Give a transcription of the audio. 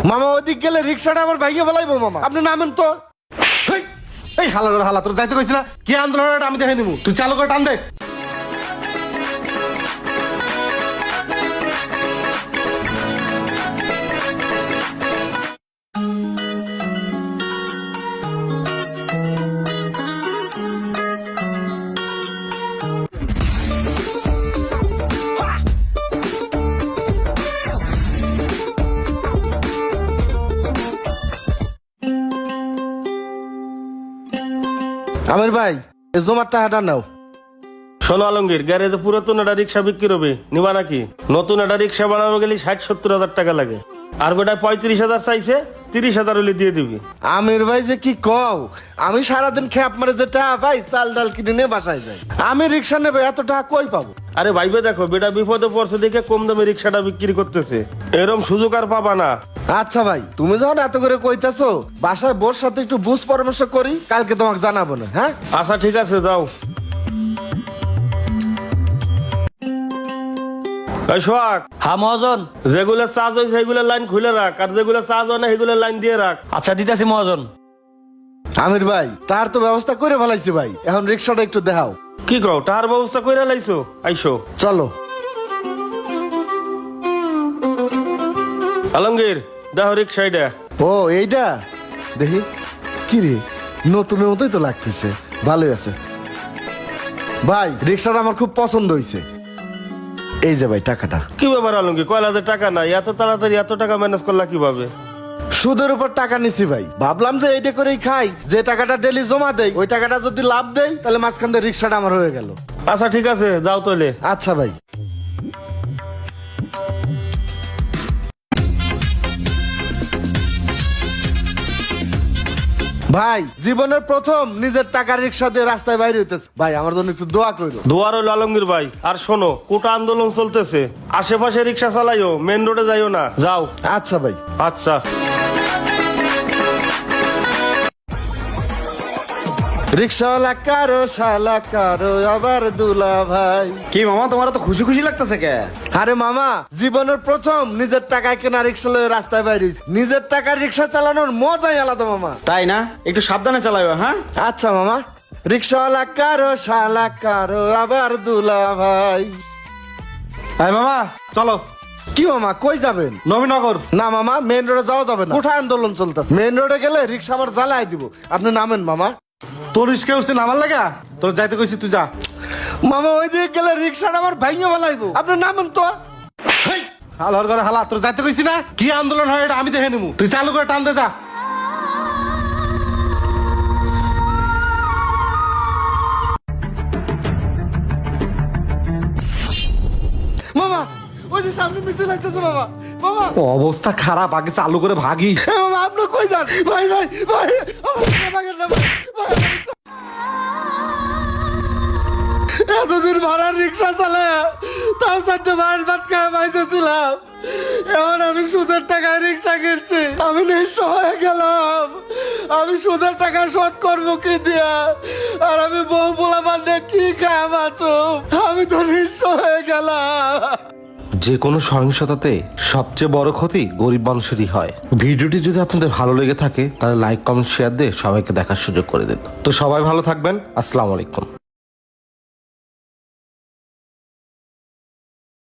মামা ওদিক গেলে রিক্সাটা আমার ভাইকে ফেলাইবো মামা, আপনি নামেন তো। এই হালা তোর যাইতে কইছিস না? কি আন্দোলন আমি দেখে নিবো, তুই চালু করে টান দে। আমির ভাই এই জমার টাকাটা নাও। শোনো আলমগীর, গ্যারেজে পুরাতন একটা রিক্সা বিক্রি হবে, নিবা নাকি? নতুন একটা রিক্সা বানানো গেলে 60-70 হাজার টাকা লাগে, আর বেটা 35,000 চাইছে, 30,000 হলে দিয়ে দিবি। আমির ভাই যে কি কও, আমি সারাদিন খ্যাপ মারে যে টাকা পাই চাল ডাল কিনে নিয়ে বাসায় যাই, আমি রিক্সা নেবে এত টাকা কই পাবো? আরে ভাইবে দেখো, বেটা বিপদে পড়ছে দেখে কম দামে রিক্সাটা বিক্রি করতেছে, এরম সুযোগ আর পাবা না। আচ্ছা ভাই, তুমি যখন এত করে কইতাছো, বাসায় বোর সাথে একটু বুঝ পরামর্শ করি, কালকে তোমাকে জানাবো না। হ্যাঁ আচ্ছা ঠিক আছে, যাও। এই সোহাগ, হ্যাঁ মহাজন। যেগুলো চার্জ হয় সেগুলোর লাইন খুলে রাখ, আর যেগুলো চার্জ হয় না সেগুলোর লাইন দিয়ে রাখ। আচ্ছা দিতেছি মহাজন। আমির ভাই তার তো ব্যবস্থা করে ফেলাইছি ভাই, এখন রিক্সাটা একটু দেখাও। কি কও, টাকার ব্যবস্থা কইরা লাইছো? আইসো চলো। আলমগীর, দেখো রিক্সা এটা। ও এইটা দেখি, কি রে নতুনের মতোই তো লাগতেছে, ভালোই আছে ভাই, রিক্সাটা আমার খুব পছন্দ হয়েছে। এই যে ভাই টাকাটা। কি ব্যাপার আলমগীর, কয়লাতে টাকা নাই, এত তাড়াতাড়ি এত টাকা ম্যানেজ করলা কিভাবে? সুদের উপর টাকা নিছি ভাই, ভাবলাম যে এইটা করেই খাই, যে টাকাটা ডেলি জমা দেই ওই টাকাটা যদি লাভ দেই তাহলে মাঝখান দিয়ে রিক্সাটা আমার হয়ে গেল। আচ্ছা ঠিক আছে, যাও তাহলে। আচ্ছা ভাই। ভাই জীবনের প্রথম নিজের টাকার রিক্সা দিয়ে রাস্তায় বাইরে হইতেছে, ভাই আমার জন্য একটু দোয়া করো। দুয়ার হইল আলমগীর ভাই। আর শোনো, কোটা আন্দোলন চলতেছে, আশেপাশে রিক্সা চালাইও, মেন রোডে যাইও না, যাও। আচ্ছা ভাই। আচ্ছা। রিক্সাওয়ালা কারো শালা কারো আবার দুলা ভাই। কি মামা, তোমার তো খুশি খুশি লাগতেছে কে? আরে মামা, জীবনের প্রথম নিজের টাকায় কেনা রিক্সা লয়ে রাস্তায় বাইরে হইছি, নিজের টাকার রিক্সা চালানোর মজাই আলাদা মামা। তাই না? একটু সাবধানে চালাইও। হ্যাঁ আচ্ছা মামা। রিক্সাওয়ালা কারো শালা কারো আবার দুলা ভাই। এই মামা চলো। কি মামা কই যাবেন? নবীনগর। না মামা, মেন রোডে যাওয়া যাবে না, কোঠা আন্দোলন চলতেছে, মেন রোডে গেলে রিক্সা আবার জ্বালাই দিব, আপনি নামেন মামা। তোর রিস্কে উঠছে নামার লাগা? তোর যাইতে কইছি, তুই যা। মামা ওই দিকে গেলে রিক্সাটা আমার ভাইঙ্গে ফেলাইবো, আপনি নামেন তো। হালার করে হালা, তোর যাইতে কইছি না? কি আন্দোলন হয় এটা আমি দেখে নিবো, তুই চালু করে টান দে, যা। মামা ওই যে সামনে মিছিল হইতেছে মামা, মামা অবস্থা খারাপ, আগে চালু করে ভাগি। এ মামা আপনি কই যান? ভাই ভাই ভাই আমার সামনে ভাগেন না ভাই, ভাই। এতদিন ভাড়ার রিক্সা চালায় তাও 4টে ভাইয়ের ভাত খায় পাইতেছিলাম, এখন আমি সুদের টাকায় রিক্সা কিনছি, আমি নিঃস্ব হয়ে গেলাম, আমি সুদের টাকা শোধ করবো কি দিয়া, আর আমি বউ পোলা বান্ধে কি খায় বাঁচো, আমি তো নিঃস্ব হয়ে গেলাম। যে কোনো সহিংসতাতে সবচেয়ে বড় ক্ষতি গরিব মানুষেরই হয়। ভিডিওটি যদি আপনাদের ভালো লেগে থাকে তাহলে লাইক কমেন্ট শেয়ার দিয়ে সবাইকে দেখার সুযোগ করে দিন। তো সবাই ভালো থাকবেন, আসসালামু আলাইকুম।